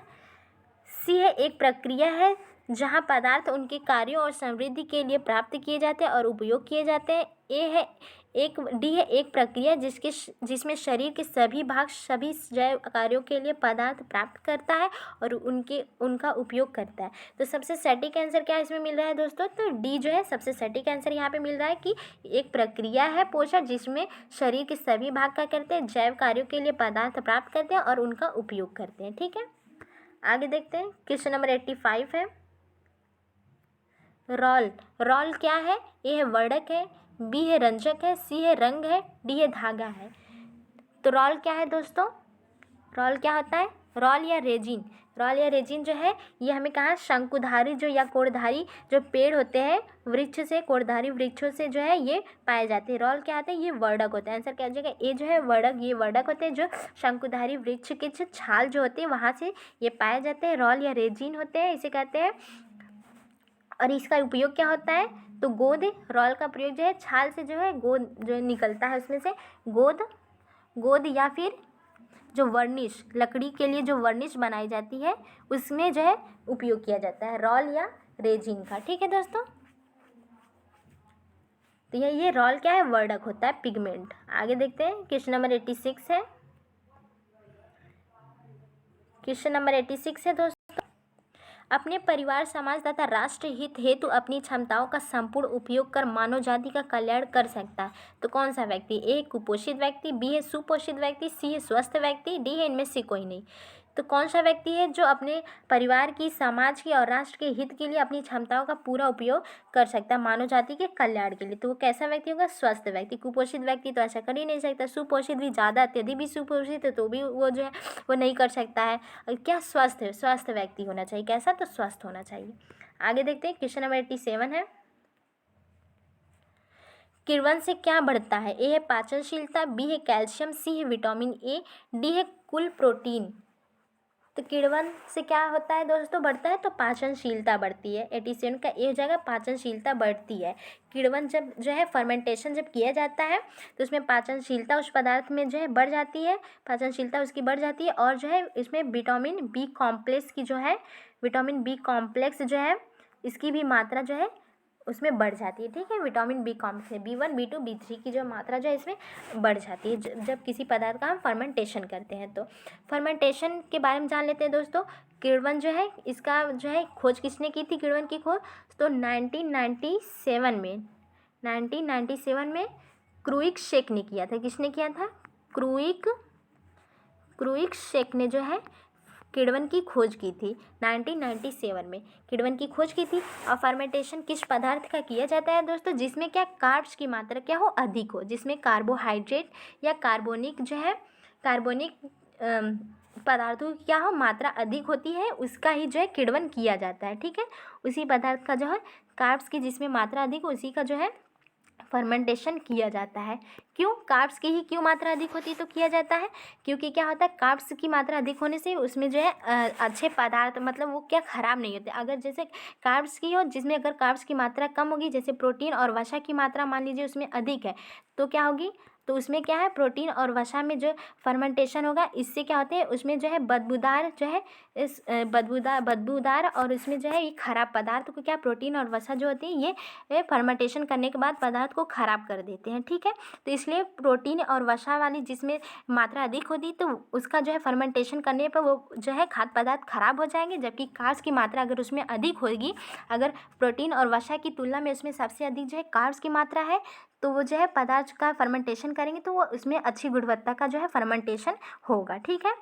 सी है एक प्रक्रिया है जहाँ पदार्थ उनके कार्यों और समृद्धि के लिए प्राप्त किए जाते हैं और उपयोग किए जाते हैं। डी है एक प्रक्रिया जिसमें शरीर के सभी भाग सभी जैव कार्यों के लिए पदार्थ प्राप्त करता है और उनका उपयोग करता है। तो सबसे सटीक आंसर क्या इसमें मिल रहा है दोस्तों? तो डी जो है सबसे सटीक आंसर यहाँ पे मिल रहा है कि एक प्रक्रिया है पोषण जिसमें शरीर के सभी भाग क्या करते हैं? जैव कार्यों के लिए पदार्थ प्राप्त करते हैं और उनका उपयोग करते हैं। ठीक है, आगे देखते हैं। क्वेश्चन नंबर 85 है, रॉल क्या है? ए है वर्णक है, बी है रंजक है, सी है रंग है, डी है धागा है। तो रॉल क्या है दोस्तों? रॉल क्या होता है? रॉल या रेजिन जो है ये हमें कहा शंकुधारी जो या कोणधारी जो पेड़ होते हैं वृक्ष से, कोणधारी वृक्षों से जो है ये पाए जाते हैं। रॉल क्या होता है? ये वर्णक होता है। आंसर क्या हो जाएगा? ए जो है वर्णक, ये वर्णक होते हैं जो शंकुधारी वृक्ष के जो छाल जो होती है वहाँ से ये पाए जाते हैं। रॉल या रेजिन होते हैं, इसे कहते हैं। और इसका उपयोग क्या होता है? तो गोंद, रॉल का प्रयोग जो है छाल से जो है गोंद जो निकलता है उसमें से गोंद या फिर जो वर्निश, लकड़ी के लिए जो वर्निश बनाई जाती है उसमें जो है उपयोग किया जाता है रॉल या रेजिन का। ठीक है दोस्तों, तो ये रॉल क्या है? वर्णक होता है, पिगमेंट। आगे देखते हैं। क्वेश्चन नंबर 86 है, क्वेश्चन नंबर 86 है दोस्तों। अपने परिवार, समाज तथा राष्ट्र हित हेतु अपनी क्षमताओं का संपूर्ण उपयोग कर मानव जाति का कल्याण कर सकता है। तो कौन सा व्यक्ति? ए कुपोषित व्यक्ति, बी है सुपोषित व्यक्ति, सी है स्वस्थ व्यक्ति, डी है इनमें से कोई नहीं। तो कौन सा व्यक्ति है जो अपने परिवार की, समाज की और राष्ट्र के हित के लिए अपनी क्षमताओं का पूरा उपयोग कर सकता है मानव जाति के कल्याण के लिए? तो वो कैसा व्यक्ति होगा? स्वस्थ व्यक्ति। कुपोषित व्यक्ति तो ऐसा कर ही नहीं सकता। सुपोषित भी, ज़्यादा अत्यधिक भी सुपोषित है तो भी वो जो है वो नहीं कर सकता है। और क्या? स्वस्थ व्यक्ति होना चाहिए। कैसा? तो स्वस्थ होना चाहिए। आगे देखते हैं। क्वेश्चन नंबर 87 है, किण्वन से क्या बढ़ता है? ए है पाचनशीलता, बी है कैल्शियम, सी है विटामिन ए, डी है कुल प्रोटीन। तो किण्वन से क्या होता है दोस्तों, बढ़ता है, तो पाचनशीलता बढ़ती है। 87 का ए हो जाएगा, पाचनशीलता बढ़ती है। किण्वन जब जो है फर्मेंटेशन जब किया जाता है तो उसमें पाचनशीलता उस पदार्थ में जो है बढ़ जाती है, पाचनशीलता उसकी बढ़ जाती है, और जो है इसमें विटामिन बी कॉम्प्लेक्स की जो है, विटामिन बी कॉम्प्लेक्स जो है इसकी भी मात्रा जो है उसमें बढ़ जाती है। ठीक है, vitamin B complex B1 B2 B3 की जो मात्रा जो है इसमें बढ़ जाती है जब किसी पदार्थ का हम फर्मेंटेशन करते हैं। तो फर्मेंटेशन के बारे में जान लेते हैं दोस्तों। किण्वन जो है इसका जो है खोज किसने की थी, किण्वन की खोज, तो 1997 में क्रुइक्सशेक ने किया था। किसने किया था, क्रुइक्सशेक ने जो है किण्वन की खोज की थी 1997 में, किण्वन की खोज की थी। और फर्मेंटेशन किस पदार्थ का किया जाता है दोस्तों, जिसमें क्या कार्ब्स की मात्रा क्या हो, अधिक हो, जिसमें कार्बोहाइड्रेट या कार्बोनिक जो है, कार्बोनिक पदार्थों की क्या हो, मात्रा अधिक होती है, उसका ही जो है किण्वन किया जाता है। ठीक है, उसी पदार्थ का जो है कार्ब्स की जिसमें मात्रा अधिक हो उसी का जो है फर्मेंटेशन किया जाता है। क्यों, कार्ब्स की ही क्यों मात्रा अधिक होती है तो किया जाता है, क्योंकि क्या होता है, कार्ब्स की मात्रा अधिक होने से उसमें जो है अच्छे पदार्थ, मतलब वो क्या खराब नहीं होते। अगर जैसे कार्ब्स की हो, जिसमें अगर कार्ब्स की मात्रा कम होगी, जैसे प्रोटीन और वसा की मात्रा मान लीजिए उसमें अधिक है, तो क्या होगी, तो उसमें क्या है, प्रोटीन और वसा में जो फर्मेंटेशन होगा, इससे क्या होते हैं, उसमें जो है बदबूदार जो है, इस बदबूदार और उसमें जो है ये खराब पदार्थ को क्या, प्रोटीन और वसा जो होती है ये फर्मेंटेशन करने के बाद पदार्थ को खराब कर देते हैं। ठीक है, तो इसलिए प्रोटीन और वसा वाली जिसमें मात्रा अधिक होती तो उसका जो है फर्मेंटेशन करने पर वो जो है खाद्य पदार्थ खराब हो जाएंगे, जबकि कार्ब्स की मात्रा अगर उसमें अधिक होगी, अगर प्रोटीन और वसा की तुलना में उसमें सबसे अधिक जो है कार्ब्स की मात्रा है, तो वो जो है पदार्थ का फर्मेंटेशन करेंगे तो वो उसमें अच्छी गुणवत्ता का जो है फर्मेंटेशन होगा। ठीक है,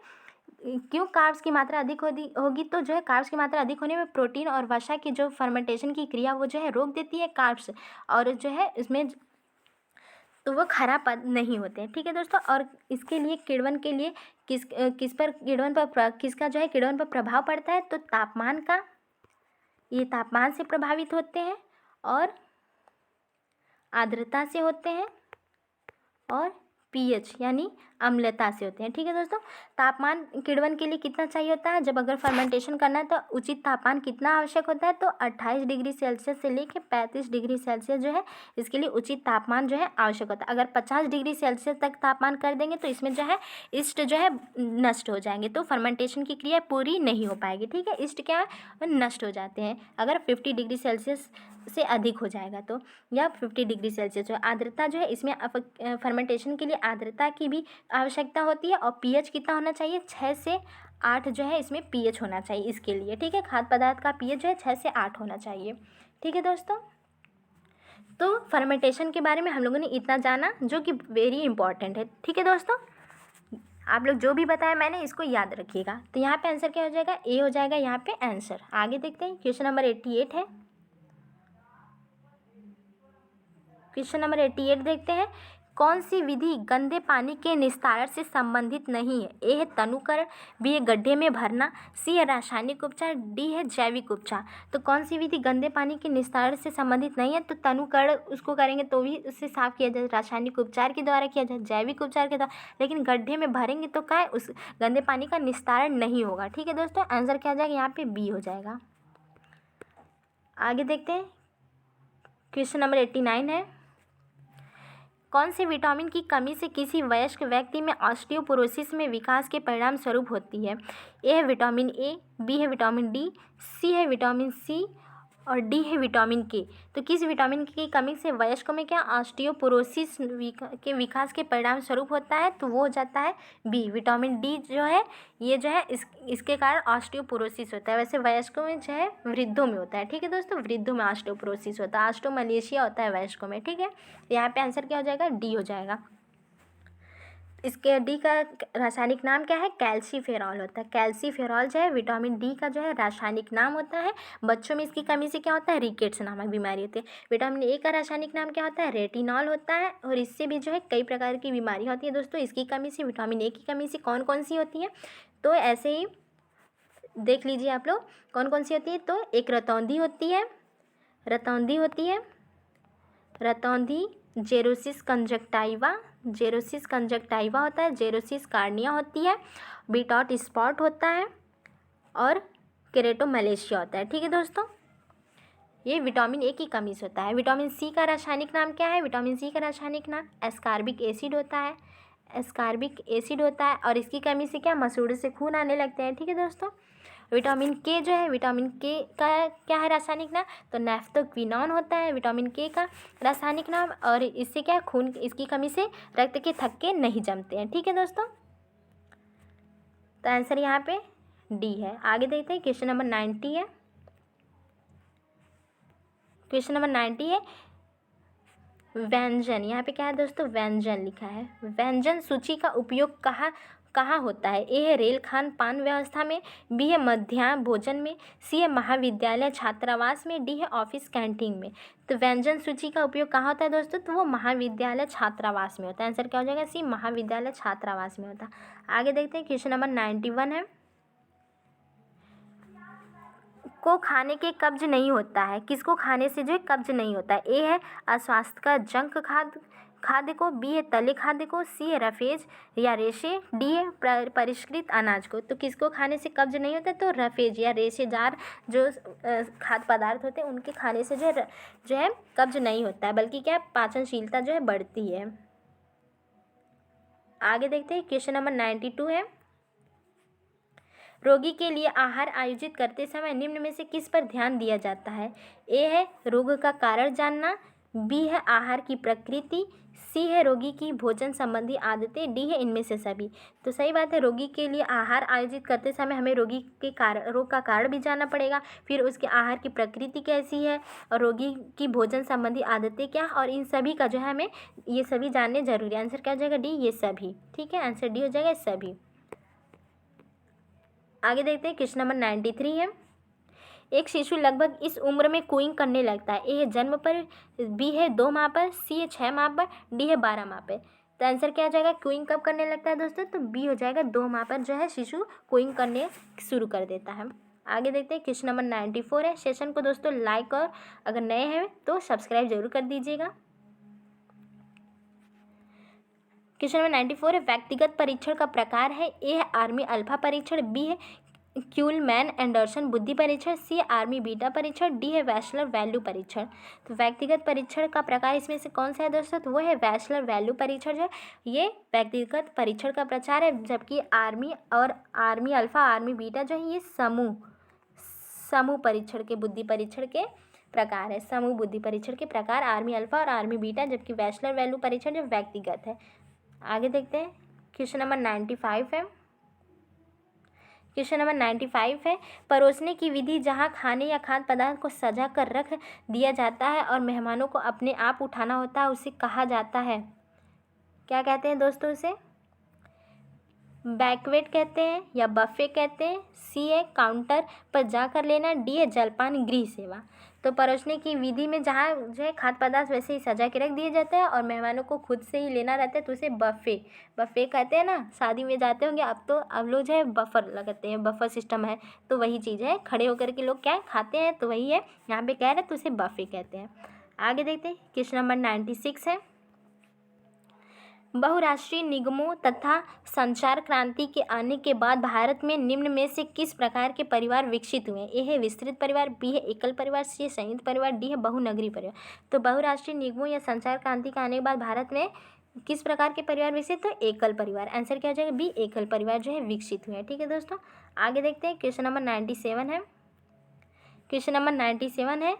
क्यों, कार्ब्स की मात्रा अधिक होगी तो जो है कार्ब्स की मात्रा अधिक होने में प्रोटीन और वसा की जो फर्मेंटेशन की क्रिया वो जो है रोक देती है कार्ब्स, और जो है इसमें तो वो खराब पद नहीं होते हैं। ठीक है दोस्तों, और इसके लिए किण्वन के लिए किसका जो है किण्वन पर प्रभाव पड़ता है, तो तापमान का, ये तापमान से प्रभावित होते हैं, और आर्द्रता से होते हैं, और pH यानी अम्लता से होते हैं। ठीक है दोस्तों, तापमान किण्वन के लिए कितना चाहिए होता है, जब अगर फर्मेंटेशन करना है तो उचित तापमान कितना आवश्यक होता है, तो 28 डिग्री सेल्सियस से लेकर 35 डिग्री सेल्सियस जो है इसके लिए उचित तापमान जो है आवश्यक होता है। अगर 50 डिग्री सेल्सियस तक तापमान कर देंगे तो इसमें जो है ईस्ट जो है नष्ट हो जाएंगे, तो फर्मेंटेशन की क्रिया पूरी नहीं हो पाएगी। ठीक है, ईस्ट क्या है, नष्ट हो जाते हैं अगर 50 डिग्री सेल्सियस से अधिक हो जाएगा तो, या 50 डिग्री सेल्सियस जो आर्द्रता जो है, इसमें फर्मेंटेशन के लिए आर्द्रता की भी आवश्यकता होती है, और pH कितना होना चाहिए, 6 से 8 जो है इसमें pH होना चाहिए इसके लिए। ठीक है, खाद्य पदार्थ का pH जो है 6 से 8 होना चाहिए। ठीक है दोस्तों, तो फर्मेंटेशन के बारे में हम लोगों ने इतना जाना जो कि वेरी इंपॉर्टेंट है। ठीक है दोस्तों, आप लोग जो भी बताया मैंने इसको याद रखिएगा। तो यहाँ पे आंसर क्या हो जाएगा, ए हो जाएगा यहाँ पे आंसर। आगे देखते हैं, क्वेश्चन नंबर 88 है। क्वेश्चन नंबर 88 देखते हैं, कौन सी विधि गंदे पानी के निस्तारण से संबंधित नहीं है। ए है तनुकरण, बी है गड्ढे में भरना, सी है रासायनिक उपचार, डी है जैविक उपचार। तो कौन सी विधि गंदे पानी के निस्तारण से संबंधित नहीं है, तो तनुकरण उसको करेंगे तो भी उससे साफ किया जाए, रासायनिक उपचार के द्वारा किया जाए, जैविक उपचार के द्वारा, लेकिन गड्ढे में भरेंगे तो क्या है, उस गंदे पानी का निस्तारण नहीं होगा। ठीक है दोस्तों, आंसर क्या आ जाएगा, यहाँ पे बी हो जाएगा। आगे देखते हैं, क्वेश्चन नंबर 89 है, कौन से विटामिन की कमी से किसी वयस्क व्यक्ति में ऑस्टियोपोरोसिस में विकास के परिणाम स्वरूप होती है। ए है विटामिन ए, बी है विटामिन डी, सी है विटामिन सी, और डी है विटामिन के। तो किस विटामिन की कमी से वयस्कों में क्या ऑस्टियोपोरोसिस के विकास के परिणाम स्वरूप होता है, तो वो हो जाता है बी, विटामिन डी जो है ये जो है इसके कारण ऑस्टियोपोरोसिस होता है। वैसे वयस्कों में जो है वृद्धों में होता है। ठीक है दोस्तों, वृद्धों में ऑस्टियोपोरोसिस होता है, ऑस्टियोमलेशिया होता है वयस्कों में। ठीक है, यहाँ पे आंसर क्या हो जाएगा, डी हो जाएगा। इसके डी का रासायनिक नाम क्या है, कैल्सीफेरॉल होता है। कैल्सीफेरॉल जो है विटामिन डी का जो है रासायनिक नाम होता है। बच्चों में इसकी कमी से क्या होता है, रिकेट्स नामक बीमारी होती है। विटामिन ए का रासायनिक नाम क्या होता है, रेटिनॉल होता है, और इससे भी जो है कई प्रकार की बीमारियाँ होती है दोस्तों। इसकी कमी से, विटामिन ए की कमी से कौन कौन सी होती है, तो ऐसे ही देख लीजिए आप लोग कौन कौन सी होती है। तो एक रतौंधी होती है, रतौंधी होती है, रतौंधी, जेरोसिस कंजक्टाइवा, जेरोसिस कंजक्टाइवा होता है, जेरोसिस कार्निया होती है, बीटॉट स्पॉट होता है, और केरेटोमलेशिया होता है। ठीक है दोस्तों, ये विटामिन ए की कमी से होता है। विटामिन सी का रासायनिक नाम क्या है? विटामिन सी का रासायनिक नाम एस्कॉर्बिक एसिड होता है। एस्कॉर्बिक एसिड होता है और इसकी कमी से क्या मसूड़े से खून आने लगते हैं। ठीक है दोस्तों, विटामिन के जो है, विटामिन के का क्या है रासायनिक नाम? तो नेफ्थोक्विनोन होता है विटामिन के का रासायनिक नाम। और इससे क्या खून, इसकी कमी से रक्त के थक्के नहीं जमते हैं। ठीक है दोस्तों, तो आंसर यहाँ पे डी है। आगे देखते हैं, क्वेश्चन नंबर 90 है। क्वेश्चन नंबर 90 है व्यंजन। यहाँ पे क्या है दोस्तों? व्यंजन लिखा है। व्यंजन सूची का उपयोग कहाँ कहाँ होता है? ए है रेल खान पान व्यवस्था में, बी है मध्याह्न भोजन में, सी है महाविद्यालय छात्रावास में, डी है ऑफिस कैंटीन में। तो व्यंजन सूची का उपयोग कहाँ होता है दोस्तों? तो वो महाविद्यालय छात्रावास में होता है। आंसर क्या हो जाएगा? सी, महाविद्यालय छात्रावास में होता है। आगे देखते हैं, क्वेश्चन नंबर 91 है। को खाने के कब्ज नहीं होता है। किसको खाने से जो है कब्ज नहीं होता है? ए है अस्वास्थ्यकर जंक खाद्य को, बी है तले खाद्य को, सी है रफेज या रेशे, डी है परिष्कृत अनाज को। तो किसको खाने से कब्ज नहीं होता है? तो रफेज या रेशेदार जो खाद्य पदार्थ होते हैं उनके खाने से जो है कब्ज नहीं होता है, बल्कि क्या पाचनशीलता जो है बढ़ती है। आगे देखते हैं, क्वेश्चन नंबर 92 है। रोगी के लिए आहार आयोजित करते समय निम्न में से किस पर ध्यान दिया जाता है? ए है रोग का कारण जानना, बी है आहार की प्रकृति, सी है रोगी की भोजन संबंधी आदतें, डी है इनमें से सभी। तो सही बात है, रोगी के लिए आहार आयोजित करते समय हमें रोगी के रोग का कारण भी जानना पड़ेगा, फिर उसके आहार की प्रकृति कैसी है और रोगी की भोजन संबंधी आदतें क्या, और इन सभी का जो है हमें ये सभी जानने जरूरी है। आंसर क्या हो जाएगा? डी, ये सभी। ठीक है, आंसर डी हो जाएगा, सभी। आगे देखते हैं, क्वेश्चन नंबर 93 है। एक शिशु लगभग इस उम्र में कूइंग करने लगता है। ए है जन्म पर, बी है 2 माह पर, सी है 6 माह पर, डी है 12 माह पर। तो आंसर क्या हो जाएगा? कूइंग कब करने लगता है दोस्तों? तो बी हो जाएगा, 2 माह पर जो है शिशु कूइंग करने शुरू कर देता है। आगे देखते हैं, क्वेश्चन नंबर 94 है। सेशन को दोस्तों लाइक और अगर नए हैं तो सब्सक्राइब जरूर कर दीजिएगा। क्वेश्चन नंबर 94 है। व्यक्तिगत परीक्षण का प्रकार है। ए है आर्मी अल्फा परीक्षण, बी है क्यूलमैन एंडरसन बुद्धि परीक्षण, सी है आर्मी बीटा परीक्षण, डी है वैशलर वैल्यू परीक्षण। तो व्यक्तिगत परीक्षण का प्रकार इसमें से कौन सा है दोस्तों? तो वो है वैशलर वैल्यू परीक्षण। जो ये व्यक्तिगत परीक्षण का प्रचार है, जबकि आर्मी और आर्मी अल्फा आर्मी बीटा जो है ये समूह परीक्षण के बुद्धि परीक्षण के प्रकार है। समूह बुद्धि परीक्षण के प्रकार आर्मी अल्फा और आर्मी बीटा, जबकि वैशलर वैल्यू परीक्षण जो व्यक्तिगत है। आगे देखते हैं, क्वेश्चन नंबर 95 है। क्वेश्चन नंबर 95 है। परोसने की विधि जहाँ खाने या खाद्य पदार्थ को सजा कर रख दिया जाता है और मेहमानों को अपने आप उठाना होता है, उसे कहा जाता है? क्या कहते हैं दोस्तों? उसे बैकवेट कहते हैं या बफे कहते हैं, सी है काउंटर पर जाकर लेना, डी है जलपान गृह सेवा। तो परोसने की विधि में जहाँ जो है खाद्य पदार्थ वैसे ही सजा के रख दिए जाते हैं और मेहमानों को खुद से ही लेना रहता है, तो उसे बफे कहते हैं ना। शादी में जाते होंगे अब लोग जो है बफर लगाते हैं, बफर सिस्टम है, तो वही चीज़ है, खड़े होकर के लोग क्या खाते हैं, तो वही है यहाँ पे कह रहे हैं, तो उसे बफे कहते हैं। आगे देखते हैं, क्वेश्चन नंबर 96 है। बहुराष्ट्रीय निगमों तथा संचार क्रांति के आने के बाद भारत में निम्न में से किस प्रकार के परिवार विकसित हुए? ए है विस्तृत परिवार, बी है एकल परिवार, सी है संयुक्त परिवार, डी है बहुनगरीय परिवार। तो बहुराष्ट्रीय निगमों या संचार क्रांति के आने के बाद भारत में किस प्रकार के परिवार विकसित? तो एकल परिवार। आंसर क्या हो जाएगा? बी, एकल परिवार जो है विकसित हुए हैं। ठीक है दोस्तों, आगे देखते हैं, क्वेश्चन नंबर 97 है। क्वेश्चन नंबर 97 है।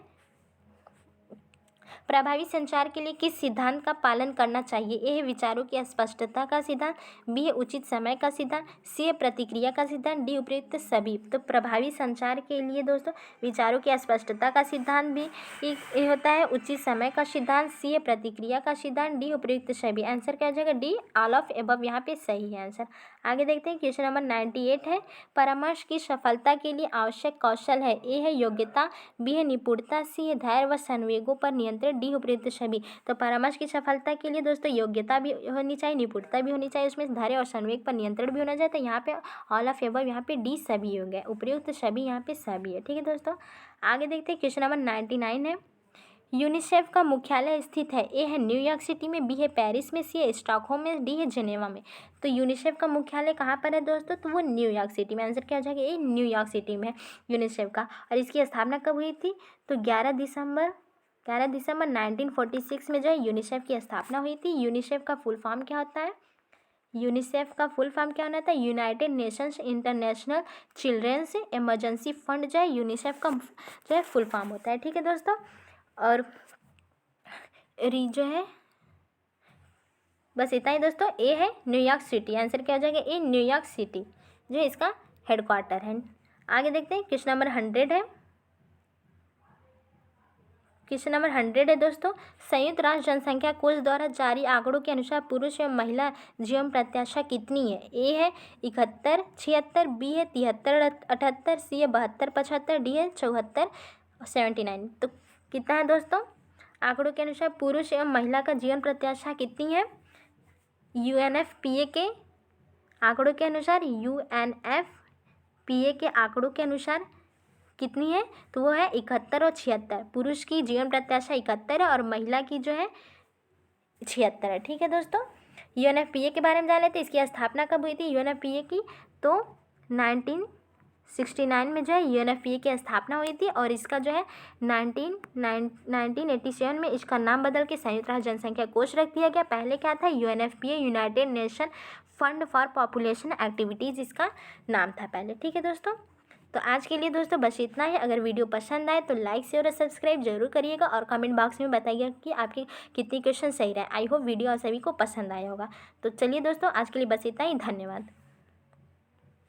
प्रभावी संचार के लिए किस सिद्धांत का पालन करना चाहिए? ए है विचारों की स्पष्टता का सिद्धांत, बी है उचित समय का सिद्धांत, सी है प्रतिक्रिया का सिद्धांत, डी उपयुक्त सभी। तो प्रभावी संचार के लिए दोस्तों विचारों की स्पष्टता का सिद्धांत, भी ये होता है उचित समय का सिद्धांत, सी है प्रतिक्रिया का सिद्धांत, डी उपयुक्त सभी। आंसर क्या हो जाएगा? डी, ऑल ऑफ एबव यहाँ पे सही है आंसर। आगे देखते हैं, क्वेश्चन नंबर 98 है। परामर्श की सफलता के लिए आवश्यक कौशल है। ए है योग्यता, बी है निपुणता, सी है धैर्य व संवेगों पर नियंत्रण, डी उपयुक्त सभी। तो परामर्श की सफलता के लिए दोस्तों योग्यता भी होनी चाहिए, निपुणता भी होनी चाहिए, उसमें धैर्य और संवेग पर नियंत्रण भी होना चाहिए। तो यहाँ पे ऑल ऑफ एबव, यहाँ पे डी सभी हो गया, उपयुक्त सभी यहाँ पे सभी है। ठीक है दोस्तों, आगे देखते हैं, क्वेश्चन नंबर 99 है। यूनिसेफ का मुख्यालय स्थित है? ए है न्यूयॉर्क सिटी में, बी है पेरिस में, सी है स्टॉकहोम में, डी है जेनेवा में। तो यूनिसेफ का मुख्यालय कहाँ पर है दोस्तों? तो वो न्यूयॉर्क सिटी में। आंसर क्या हो जाएगा? ए न्यूयॉर्क सिटी में है यूनिसेफ का। और इसकी स्थापना कब हुई थी? तो 11 दिसंबर 1946 में जो है यूनिसेफ की स्थापना हुई थी। यूनिसेफ का फुल फॉर्म क्या होता है? यूनिसेफ का फुल फॉर्म क्या होना था? United Nations International Children's Emergency Fund जो है यूनिसेफ का जो है फुल फॉर्म होता है। ठीक है दोस्तों। और जो है बस इतना ही दोस्तों। ए है न्यूयॉर्क सिटी। आंसर क्या हो जाएगा? ए न्यूयॉर्क सिटी जो इसका हेडक्वार्टर है। आगे देखते हैं। क्वेश्चन नंबर 100 है। क्वेश्चन नंबर 100 है दोस्तों। संयुक्त राष्ट्र जनसंख्या कोष द्वारा जारी आंकड़ों के अनुसार पुरुष एवं महिला जीवन प्रत्याशा कितनी है? ए है 71, 76, बी है 73, 78, सी है 72, 75, डी है 74, 79। तो कितना है दोस्तों? आंकड़ों के अनुसार पुरुष एवं महिला का जीवन प्रत्याशा कितनी है? UNFPA के आंकड़ों के अनुसार, UNFPA के आंकड़ों के अनुसार कितनी है? तो वो है 71 और 76। पुरुष की जीवन प्रत्याशा 71 है और महिला की जो है 76 है। ठीक है दोस्तों। UNFPA के बारे में जान लेते हैं। इसकी स्थापना कब हुई थी UNFPA की? तो 1969 में जो है UNFPA की स्थापना हुई थी। और इसका जो है 1987 में इसका नाम बदल के संयुक्त राष्ट्र जनसंख्या कोष रख दिया गया। पहले क्या था? UNFPA United nation fund for population activities इसका नाम था पहले। ठीक है दोस्तों। तो आज के लिए दोस्तों बस इतना ही। अगर वीडियो पसंद आए तो लाइक शेयर और सब्सक्राइब जरूर करिएगा और कमेंट बॉक्स में बताइएगा कि आपके कितने क्वेश्चन सही रहे। आई होप वीडियो सभी को पसंद आया होगा। तो चलिए दोस्तों आज के लिए बस इतना ही। धन्यवाद।